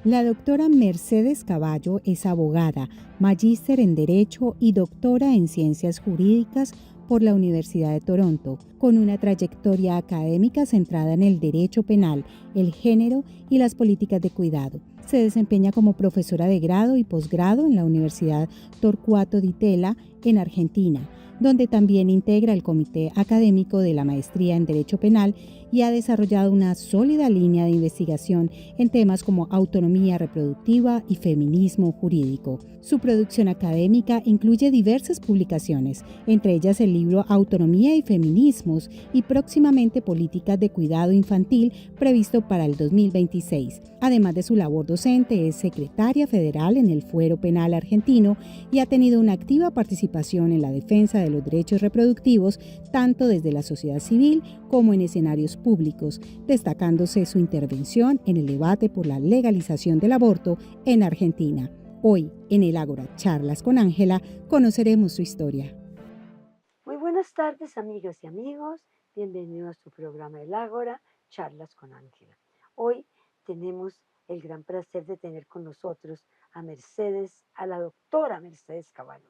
La doctora Mercedes Caballo es abogada, magíster en Derecho y doctora en Ciencias Jurídicas por la Universidad de Toronto, con una trayectoria académica centrada en el derecho penal, el género y las políticas de cuidado. Se desempeña como profesora de grado y posgrado en la Universidad Torcuato Di Tella en Argentina, donde también integra el comité académico de la maestría en Derecho Penal y ha desarrollado una sólida línea de investigación en temas como autonomía reproductiva y feminismo jurídico. Su producción académica incluye diversas publicaciones, entre ellas el libro Autonomía y Feminismos y próximamente Políticas de Cuidado Infantil, previsto para el 2026. Además de su labor docente, es secretaria federal en el Fuero Penal Argentino y ha tenido una activa participación en la defensa de los derechos reproductivos, tanto desde la sociedad civil como en escenarios públicos, destacándose su intervención en el debate por la legalización del aborto en Argentina. Hoy, en el Ágora Charlas con Ángela, conoceremos su historia. Muy buenas tardes, amigas y amigos. Bienvenidos a su programa El Ágora Charlas con Ángela. Hoy tenemos el gran placer de tener con nosotros a la doctora Mercedes Caballo.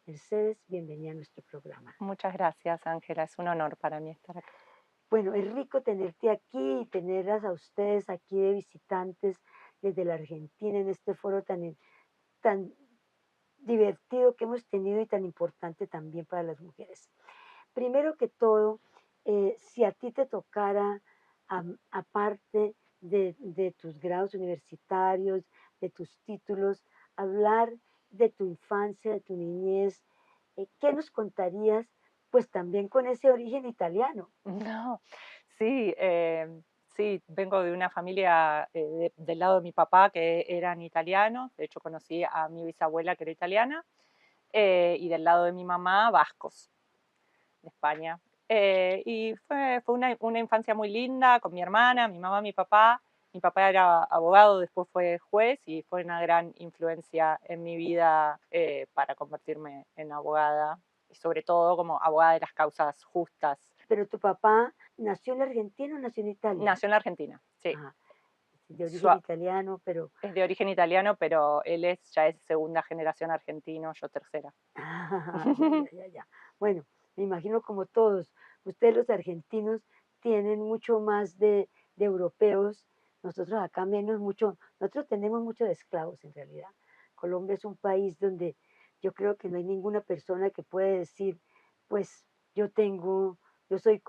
Mercedes, bienvenida a nuestro programa. Muchas gracias, Ángela. Es un honor para mí estar acá. Bueno, es rico tenerte aquí y tenerlas a ustedes aquí de visitantes desde la Argentina en este foro tan divertido que hemos tenido y tan importante también para las mujeres. Primero que todo, si a ti te tocara, aparte de tus grados universitarios, de tus títulos, hablar de tu infancia, de tu niñez, ¿qué nos contarías? Pues también con ese origen italiano. No, sí, sí, vengo de una familia del lado de mi papá que eran italianos. De hecho, conocí a mi bisabuela que era italiana, y del lado de mi mamá, vascos, de España. Y fue una infancia muy linda con mi hermana, mi mamá, mi papá. Mi papá era abogado, después fue juez y fue una gran influencia en mi vida para convertirme en abogada y sobre todo como abogada de las causas justas. Pero tu papá nació en la Argentina o nació en Italia. Nació en la Argentina, sí. Ajá, de Su- origen italiano, pero es de origen italiano, pero él ya es segunda generación argentino, yo tercera. ya. Bueno, me imagino como todos, ustedes los argentinos tienen mucho más de europeos, nosotros acá menos mucho, nosotros tenemos mucho de esclavos en realidad. Colombia es un país donde yo creo que no hay ninguna persona que puede decir, pues yo soy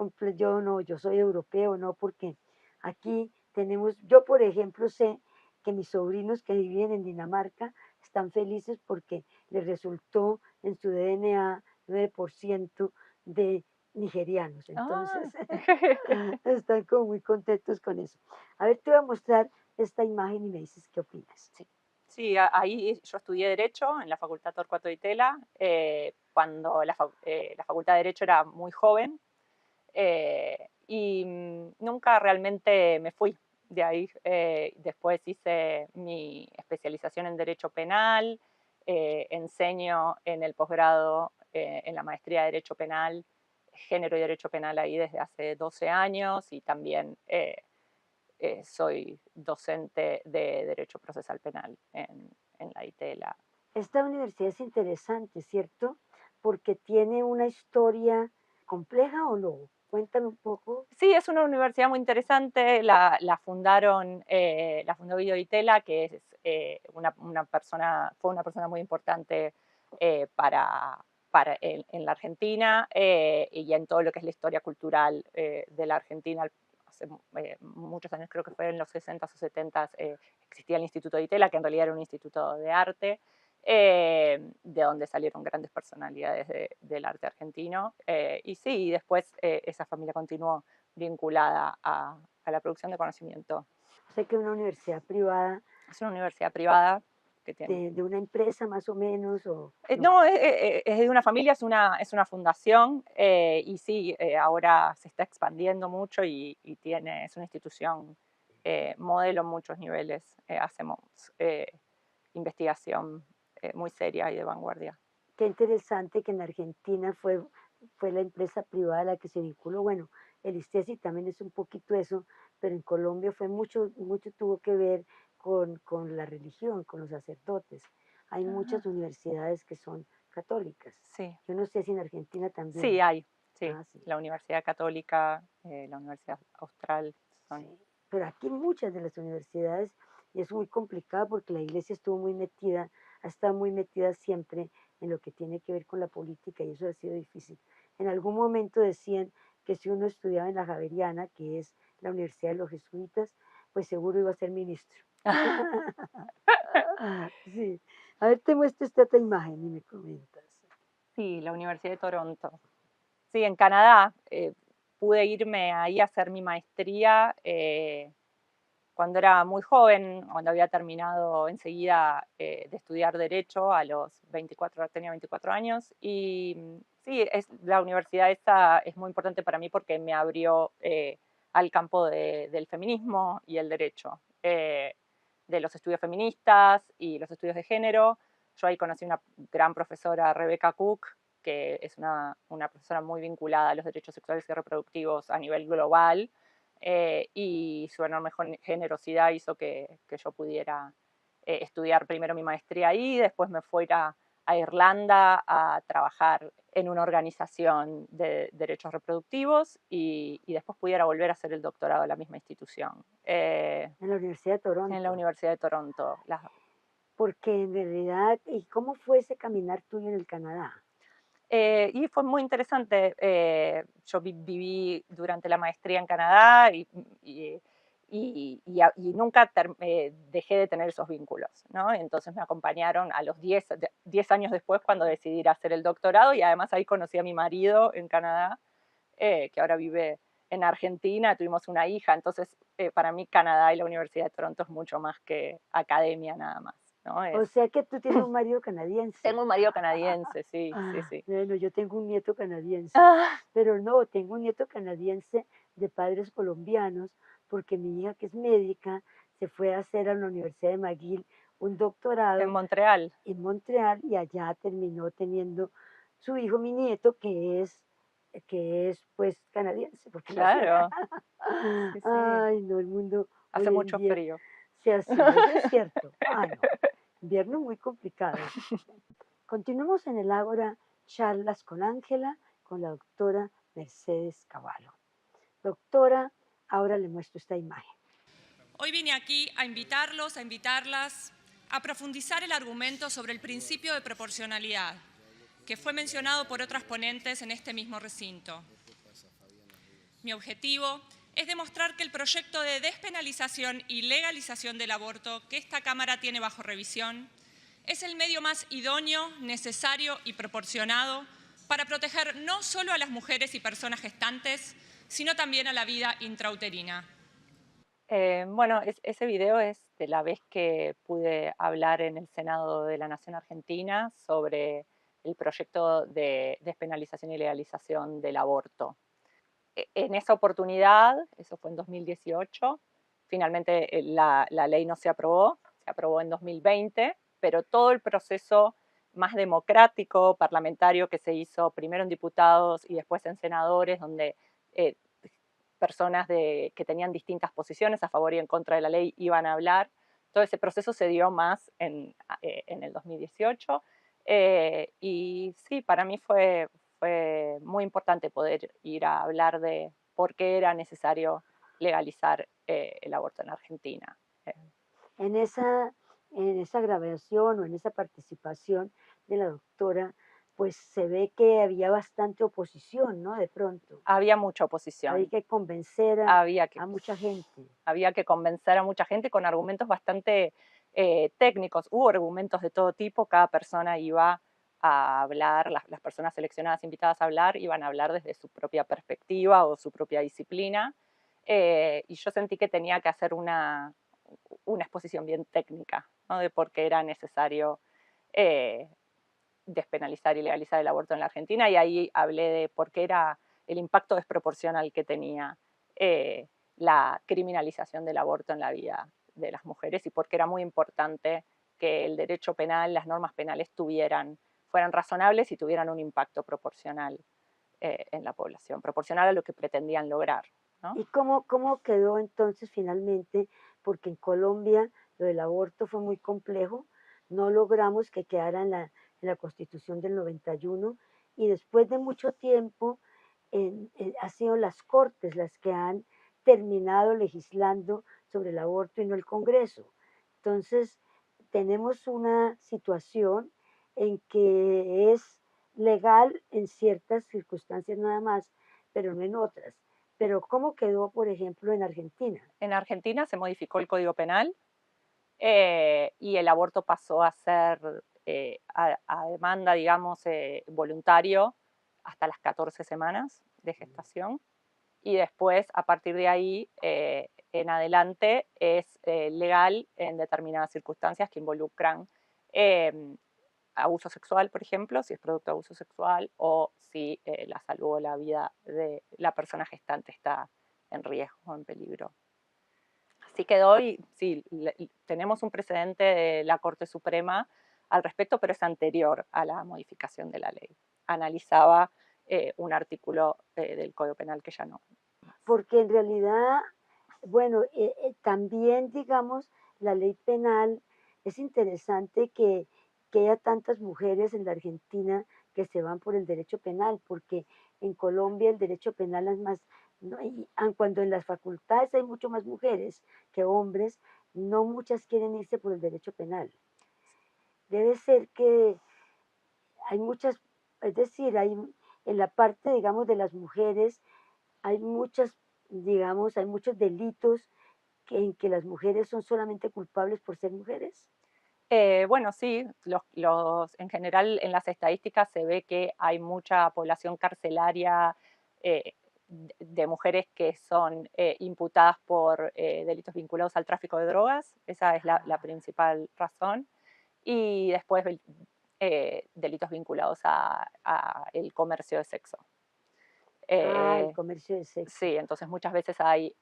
yo soy europeo, no, porque aquí tenemos, yo por ejemplo sé que mis sobrinos que viven en Dinamarca están felices porque les resultó en su DNA 9% de nigerianos. Ah. Entonces, están como muy contentos con eso. A ver, te voy a mostrar esta imagen y me dices qué opinas. Sí, sí, ahí yo estudié Derecho en la Facultad Torcuato Di Tella, cuando la Facultad de Derecho era muy joven, y nunca realmente me fui de ahí. Después hice mi especialización en Derecho Penal, enseño en el posgrado, en la maestría de Derecho Penal, Género y Derecho Penal ahí desde hace 12 años y también soy docente de Derecho Procesal Penal en la ITELA. Esta universidad es interesante, ¿cierto? Porque tiene una historia compleja o no. Cuéntame un poco. Sí, es una universidad muy interesante, la fundó Guido Di Tella, que es fue una persona muy importante en la Argentina y en todo lo que es la historia cultural de la Argentina. Hace muchos años, creo que fue en los 60s o 70s, existía el Instituto Di Tella, que en realidad era un instituto de arte, de donde salieron grandes personalidades del arte argentino. Y sí, después esa familia continuó vinculada a la producción de conocimiento. Sé que una universidad privada Es una universidad privada que tiene... de una empresa más o menos o no. No, es de una familia, es una fundación, y sí, ahora se está expandiendo mucho y es una institución modelo en muchos niveles. Hacemos investigación muy seria y de vanguardia. Qué interesante que en Argentina fue la empresa privada la que se vinculó. Bueno, el ISTESI también es un poquito eso, pero en Colombia fue mucho tuvo que ver con la religión, con los sacerdotes. Hay muchas Ajá. universidades que son católicas. Sí, Yo no sé si en Argentina sí, también. hay, sí. Ah, sí, La Universidad Católica, la Universidad Austral son. sí. Pero aquí muchas de las universidades, y es muy complicado porque la iglesia estuvo muy metida, ha estado muy metida siempre en lo que tiene que ver con la política y eso ha sido difícil. En algún momento decían que si uno estudiaba en la Javeriana, que es la Universidad de los Jesuitas, pues seguro iba a ser ministro. Sí. A ver, te muestro esta otra imagen y me comentas. Sí, la Universidad de Toronto. Sí, en Canadá. Pude irme ahí a hacer mi maestría cuando era muy joven, cuando había terminado enseguida de estudiar Derecho a los 24, tenía 24 años. Y sí, la universidad esta es muy importante para mí porque me abrió al campo del feminismo y el derecho, de los estudios feministas y los estudios de género. Yo ahí conocí una gran profesora, Rebecca Cook, que es una profesora muy vinculada a los derechos sexuales y reproductivos a nivel global, y su enorme generosidad hizo que yo pudiera estudiar primero mi maestría ahí, después me fuera a Irlanda a trabajar en una organización de derechos reproductivos y después pudiera volver a hacer el doctorado en la misma institución, En la Universidad de en la Toronto. Universidad de Toronto. Porque en realidad, ¿y cómo fue ese caminar tuyo en el Canadá? Y fue muy interesante. Yo viví durante la maestría en Canadá y nunca dejé de tener esos vínculos, ¿no? Entonces me acompañaron a los 10 años después cuando decidí ir a hacer el doctorado y además ahí conocí a mi marido en Canadá, que ahora vive en Argentina, tuvimos una hija. Entonces para mí Canadá y la Universidad de Toronto es mucho más que academia nada más, ¿no? O sea que tú tienes un marido canadiense. Tengo un marido canadiense, sí, sí, sí. Bueno, yo tengo un nieto canadiense, Ah, pero no, tengo un nieto canadiense de padres colombianos, porque mi hija, que es médica, se fue a hacer a la Universidad de McGill un en doctorado Montreal. en Montreal y allá terminó teniendo su hijo, mi nieto, que es pues canadiense, porque nació acá. Claro, sí, sí. Ay, no, el mundo Hace hoy en mucho día frío. sea así, eso es cierto. Ah, no, inviernos muy complicados. Continuamos en el Ágora charlas con Ángela, con la doctora Mercedes Cavallo. Doctora, ahora le muestro esta imagen. Hoy vine aquí a invitarlos, a invitarlas a profundizar el argumento sobre el principio de proporcionalidad, que fue mencionado por otras ponentes en este mismo recinto. Mi objetivo es demostrar que el proyecto de despenalización y legalización del aborto que esta Cámara tiene bajo revisión es el medio más idóneo, necesario y proporcionado para proteger no solo a las mujeres y personas gestantes, sino también a la vida intrauterina. Bueno, ese video es de la vez que pude hablar en el Senado de la Nación Argentina sobre el proyecto de despenalización y legalización del aborto. En esa oportunidad, eso fue en 2018, finalmente la ley no se aprobó en 2020, pero todo el proceso más democrático, parlamentario que se hizo primero en diputados y después en senadores, donde eh, personas que tenían distintas posiciones a favor y en contra de la ley iban a hablar. Todo ese proceso se dio más en el 2018. Y sí, para mí fue muy importante poder ir a hablar de por qué era necesario legalizar el aborto en Argentina. Eh, En esa grabación o en esa participación de la doctora, pues se ve que había bastante oposición, ¿no? De pronto, Había mucha había oposición, que convencer había que, a mucha gente. había que convencer a mucha gente con argumentos bastante técnicos. Hubo argumentos de todo tipo, cada persona iba a hablar, las personas seleccionadas, invitadas a hablar, iban a hablar desde su propia perspectiva o su propia disciplina. Y yo sentí que tenía que hacer una exposición bien técnica, ¿no? De por qué era necesario eh, despenalizar y legalizar el aborto en la Argentina, y ahí hablé de por qué era el impacto desproporcional que tenía eh, la criminalización del aborto en la vida de las mujeres y por qué era muy importante que el derecho penal, las normas penales fueran razonables y tuvieran un impacto proporcional en la población, proporcional a lo que pretendían lograr, ¿no? ¿Y cómo quedó entonces finalmente? Porque en Colombia Lo del aborto fue muy complejo, no logramos que quedara en la Constitución del 91 y después de mucho tiempo ha sido las Cortes las que han terminado legislando sobre el aborto y no el Congreso. Entonces, tenemos una situación en que es legal en ciertas circunstancias nada más, pero no en otras. Pero ¿cómo quedó, por ejemplo, en Argentina? En Argentina se modificó el Código Penal y el aborto pasó a ser a demanda, digamos, voluntario hasta las 14 semanas de gestación. Y después, a partir de ahí en adelante, es legal en determinadas circunstancias que involucran abuso sexual, por ejemplo, si es producto de abuso sexual o si la salud o la vida de la persona gestante está en riesgo o en peligro. Así quedó y sí, tenemos un precedente de la Corte Suprema al respecto, pero es anterior a la modificación de la ley. Analizaba un artículo del Código Penal que ya no. Porque en realidad, bueno, también, digamos, la ley penal, es interesante que haya tantas mujeres en la Argentina que se van por el derecho penal, porque en Colombia el derecho penal es más, no, cuando en las facultades hay mucho más mujeres que hombres, no muchas quieren irse por el derecho penal. Debe ser que hay muchas, es decir, hay en la parte, digamos, de las mujeres, hay muchas, digamos, hay muchos delitos en que las mujeres son solamente culpables por ser mujeres. Bueno, sí, en general en las estadísticas se ve que hay mucha población carcelaria de mujeres que son imputadas por delitos vinculados al tráfico de drogas, esa es la principal razón, y después delitos vinculados a el comercio de sexo. El comercio de sexo. Sí, entonces muchas veces hay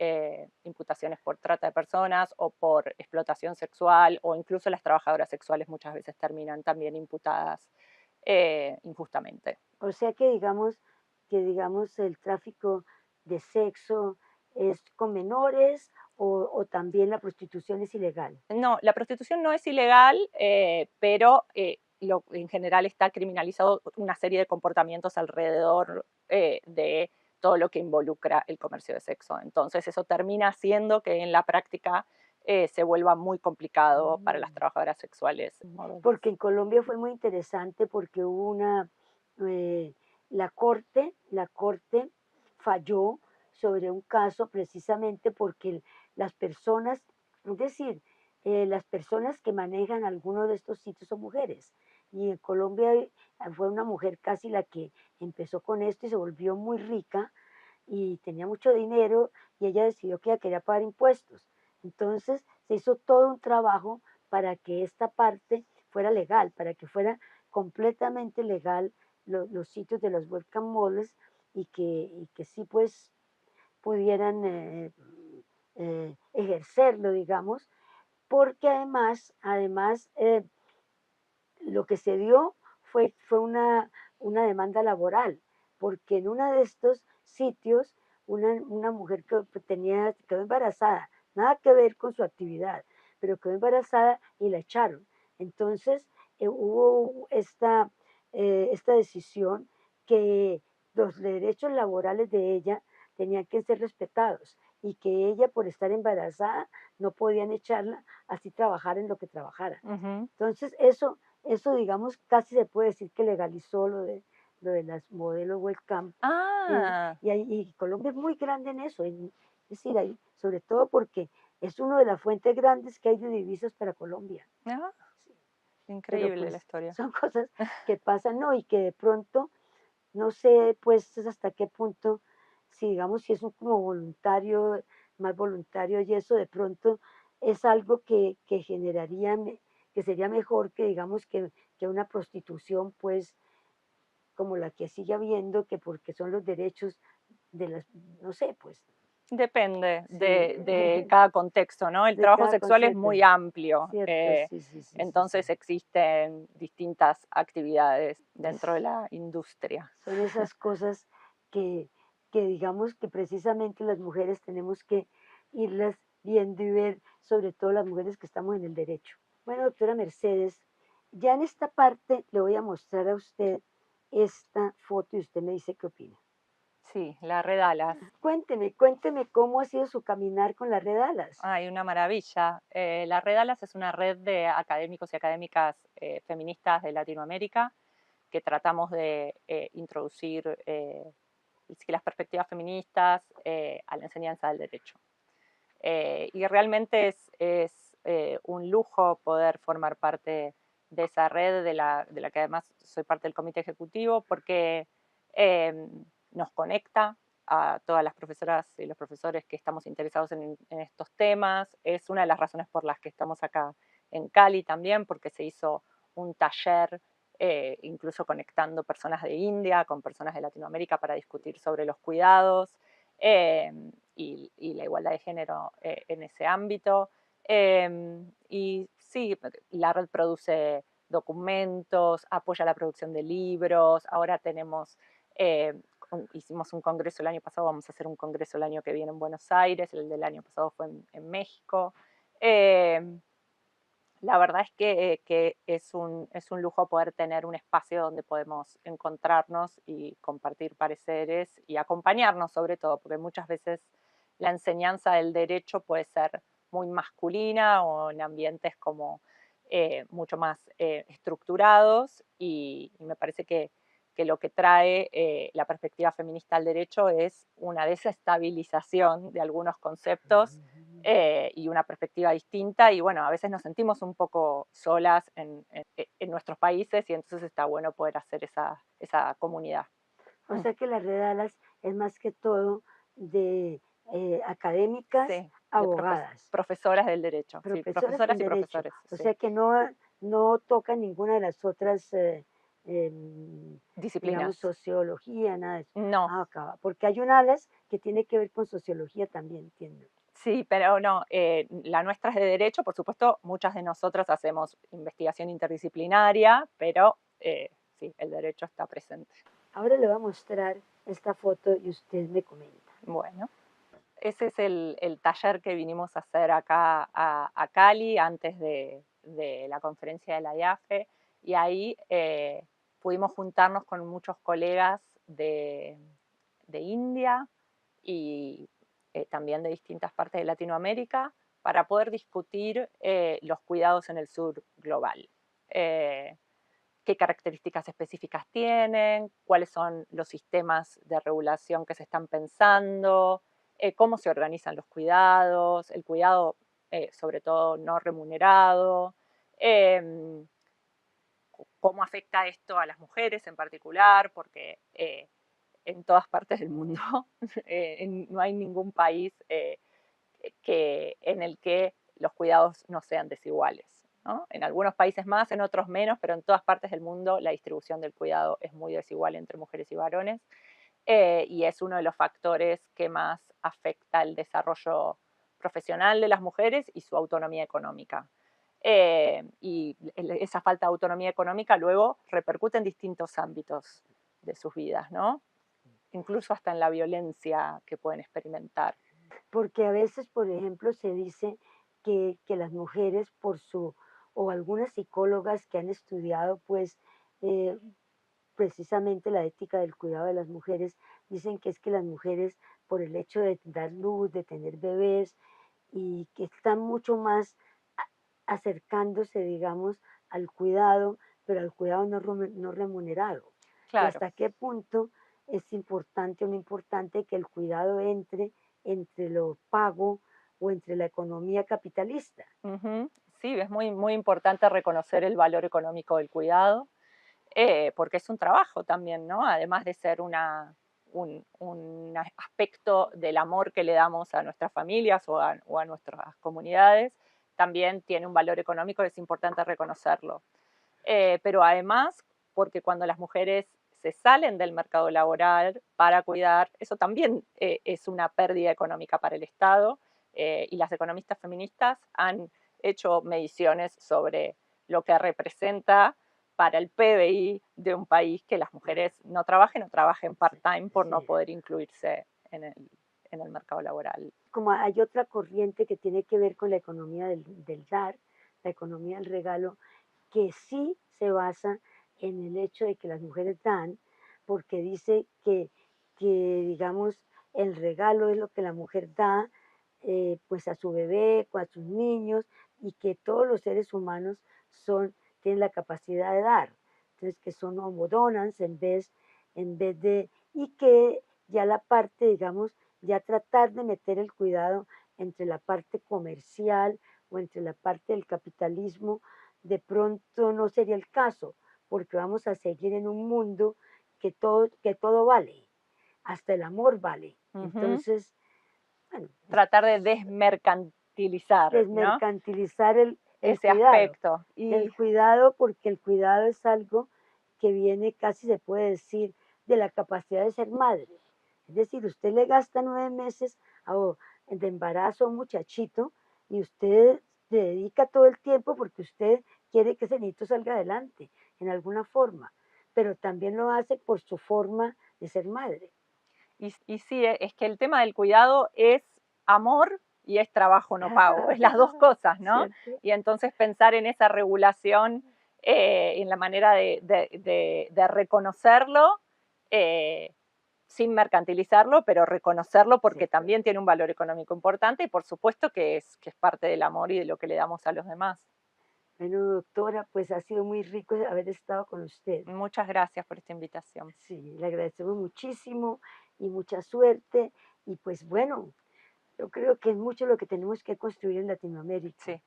imputaciones por trata de personas o por explotación sexual o incluso las trabajadoras sexuales muchas veces terminan también imputadas injustamente. O sea que digamos el tráfico de sexo es con menores o también la prostitución es ilegal. No, la prostitución no es ilegal, pero en general está criminalizado una serie de comportamientos alrededor de todo lo que involucra el comercio de sexo. Entonces eso termina haciendo que en la práctica se vuelva muy complicado para las trabajadoras sexuales. Porque en Colombia fue muy interesante porque hubo eh, la corte falló sobre un caso precisamente porque las personas, es decir, las personas que manejan algunos de estos sitios son mujeres. Y en Colombia fue una mujer casi la que empezó con esto y se volvió muy rica y tenía mucho dinero y ella decidió que ella quería pagar impuestos. Entonces se hizo todo un trabajo para que esta parte fuera legal, para que fuera completamente legal los sitios de las webcam malls y que sí pues pudieran ejercerlo, digamos, porque además lo que se dio fue una demanda laboral, porque en uno de estos sitios una mujer que quedó embarazada, nada que ver con su actividad, pero quedó embarazada y la echaron. Entonces hubo esta decisión que los derechos laborales de ella tenían que ser respetados y que ella por estar embarazada no podían echarla así trabajar en lo que trabajara. Ujú. Entonces eso digamos casi se puede decir que legalizó lo de las modelos webcam. Ah, Y Colombia es muy grande en eso, es decir, sobre todo porque es una de las fuentes grandes que hay de divisas para Colombia. ah, Sí, pero increíble la pues historia. son cosas que pasan, ¿no? Y que de pronto, no sé pues hasta qué punto, si digamos, si es un como voluntario, más voluntario y eso de pronto es algo que generaría, que sería mejor que digamos que una prostitución pues como la que sigue habiendo, que porque son los derechos de las, no sé, pues, Depende sí, de cada contexto, ¿no? El de trabajo cada sexual es concepto. muy amplio, Cierto, sí, sí, sí, sí, sí. entonces existen distintas actividades dentro de la industria. Son esas cosas que, que digamos que precisamente las mujeres tenemos que irlas viendo y ver sobre todo las mujeres que estamos en el derecho. Bueno, doctora Mercedes, ya en esta parte le voy a mostrar a usted esta foto y usted me dice qué opina. Sí, la Red Alas. Cuénteme cómo ha sido su caminar con la Red Alas. Ay, una maravilla. La Red Alas es una red de académicos y académicas feministas de Latinoamérica que tratamos de introducir las perspectivas feministas a la enseñanza del derecho. Y realmente es un lujo poder formar parte de esa red de la que además soy parte del comité ejecutivo porque nos conecta a todas las profesoras y los profesores que estamos interesados en estos temas. Es una de las razones por las que estamos acá en Cali también, porque se hizo un taller incluso conectando personas de India con personas de Latinoamérica para discutir sobre los cuidados eh, y la igualdad de género en ese ámbito. Y sí, la red produce documentos, apoya la producción de libros, ahora tenemos hicimos un congreso el año pasado, vamos a hacer un congreso el año que viene en Buenos Aires, el del año pasado fue en México. La verdad es que es un lujo poder tener un espacio donde podemos encontrarnos y compartir pareceres y acompañarnos sobre todo, porque muchas veces la enseñanza del derecho puede ser muy masculina o en ambientes como mucho más estructurados y me parece que lo que trae la perspectiva feminista al derecho es una desestabilización de algunos conceptos y una perspectiva distinta y bueno, a veces nos sentimos un poco solas en nuestros países y entonces está bueno poder hacer esa comunidad. O sea que la Red Alas es más que todo de académicas, Sí, de abogadas, profesoras del derecho, sí, profesoras en profesoras y derecho. profesores, O sí. sea que no tocan ninguna de las otras, digamos, Disciplinas. sociología, nada de eso. No, Ah, acaba. Porque hay un alas que tiene que ver con sociología también, entiendo. sí, pero no, la nuestra es de derecho, por supuesto, muchas de nosotras hacemos investigación interdisciplinaria, pero sí, el derecho está presente. Ahora le voy a mostrar esta foto y usted me comenta. Bueno, ese es el taller que vinimos a hacer acá a Cali antes de la conferencia de la IAFE y ahí pudimos juntarnos con muchos colegas de India y también de distintas partes de Latinoamérica para poder discutir los cuidados en el sur global. Qué características específicas tienen, cuáles son los sistemas de regulación que se están pensando, cómo se organizan los cuidados, el cuidado sobre todo no remunerado, eh, cómo afecta esto a las mujeres en particular, porque en todas partes del mundo no hay ningún país en el que los cuidados no sean desiguales, ¿no? En algunos países más, en otros menos, pero en todas partes del mundo la distribución del cuidado es muy desigual entre mujeres y varones y es uno de los factores que más afecta el desarrollo profesional de las mujeres y su autonomía económica. Y esa falta de autonomía económica luego repercute en distintos ámbitos de sus vidas, ¿no? Incluso hasta en la violencia que pueden experimentar. Porque a veces, por ejemplo, se dice que las mujeres o algunas psicólogas que han estudiado pues eh, precisamente la ética del cuidado de las mujeres, dicen que es que las mujeres por el hecho de dar luz, de tener bebés y que están mucho más acercándose, digamos, al cuidado, pero al cuidado no remunerado. Y Claro. hasta qué punto es importante o no importante que el cuidado entre lo pago o entre la economía capitalista. Ujú. Sí, es muy, muy importante reconocer el valor económico del cuidado, porque es un trabajo también, ¿no? Además de ser un aspecto del amor que le damos a nuestras familias o a nuestras comunidades, también tiene un valor económico y es importante reconocerlo. Pero además, porque cuando las mujeres se salen del mercado laboral para cuidar, eso también es una pérdida económica para el Estado y las economistas feministas han hecho mediciones sobre lo que representa para el PBI de un país que las mujeres no trabajen o trabajen part-time por no Sí. poder incluirse en el mercado laboral. como hay otra corriente que tiene que ver con la economía del dar, la economía del regalo, que sí se basa en el hecho de que las mujeres dan, porque dice que digamos, el regalo es lo que la mujer da, pues a su bebé, a sus niños, y que todos los seres humanos tienen la capacidad de dar. Entonces, que son homodonans en vez de, y que ya la parte, digamos, ya tratar de meter el cuidado entre la parte comercial o entre la parte del capitalismo, de pronto no sería el caso, porque vamos a seguir en un mundo que todo vale, hasta el amor vale. Entonces, bueno, tratar de desmercantilizar, ¿no? desmercantilizar Ese cuidado. aspecto. El cuidado, porque el cuidado es algo que viene casi, se puede decir, de la capacidad de ser madre. Es decir, usted le gasta 9 meses de embarazo a un muchachito y usted le dedica todo el tiempo porque usted quiere que ese niñito salga adelante en alguna forma, pero también lo hace por su forma de ser madre. Y sí, es que el tema del cuidado es amor y es trabajo no pago, es las dos cosas, ¿no? ¿Cierto? Y entonces pensar en esa regulación, en la manera de reconocerlo, sin mercantilizarlo, pero reconocerlo porque ¿Cierto? también tiene un valor económico importante y por supuesto que es parte del amor y de lo que le damos a los demás. Bueno, doctora, pues ha sido muy rico haber estado con usted. Muchas gracias por esta invitación. Sí, le agradecemos muchísimo y mucha suerte. Y pues bueno, yo creo que es mucho lo que tenemos que construir en Latinoamérica, Sí.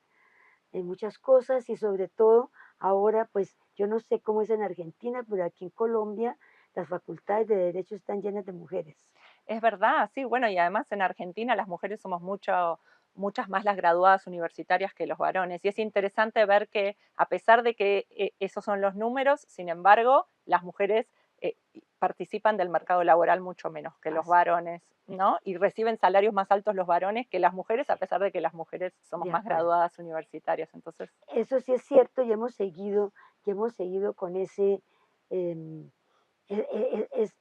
en muchas cosas y sobre todo ahora, pues yo no sé cómo es en Argentina, pero aquí en Colombia las facultades de Derecho están llenas de mujeres. Es verdad, sí, bueno, y además en Argentina las mujeres somos muchas más las graduadas universitarias que los varones. Y es interesante ver que a pesar de que esos son los números, sin embargo, las mujeres participan del mercado laboral mucho menos que los Así, varones, ¿no? Y reciben salarios más altos los varones que las mujeres, a sí, pesar de que las mujeres somos de más acuerdo. graduadas universitarias. Entonces, Eso sí es cierto y hemos seguido con em,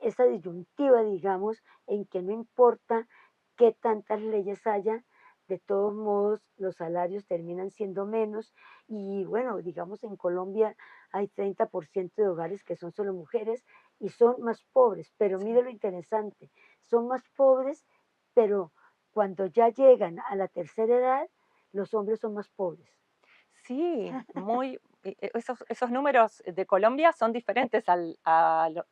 esa disyuntiva, digamos, en que no importa qué tantas leyes haya, de todos modos los salarios terminan siendo menos y bueno, digamos en Colombia hay 30% de hogares que son solo mujeres y son más pobres, pero sí. mire lo interesante, son más pobres, pero cuando ya llegan a la tercera edad, los hombres son más pobres. Sí, esos números de Colombia son diferentes al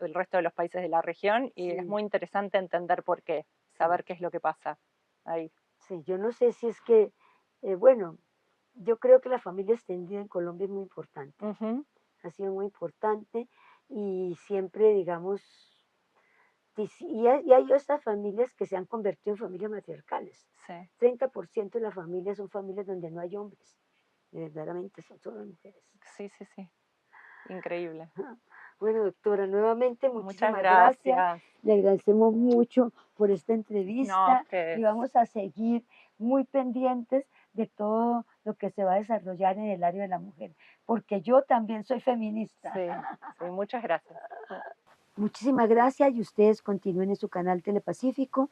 resto de los países de la región y es Sí, muy interesante entender por qué, sí. saber qué es lo que pasa ahí. Sí, yo no sé si es que, bueno, yo creo que la familia extendida en Colombia es muy importante, Ujú, ha sido muy importante y siempre, digamos, y hay estas familias que se han convertido en familias matriarcales. sí, 30% de las familias son familias donde no hay hombres, verdaderamente son solo mujeres. sí, sí, sí, increíble. Bueno, doctora, nuevamente Muchas muchísimas gracias. gracias. Le agradecemos mucho por esta No, a entrevista y ustedes. vamos a seguir muy pendientes de todo lo que se va a desarrollar en el área de la mujer, porque yo también soy feminista. Sí, sí, muchas gracias. Muchísimas gracias y ustedes continúen en su canal Telepacífico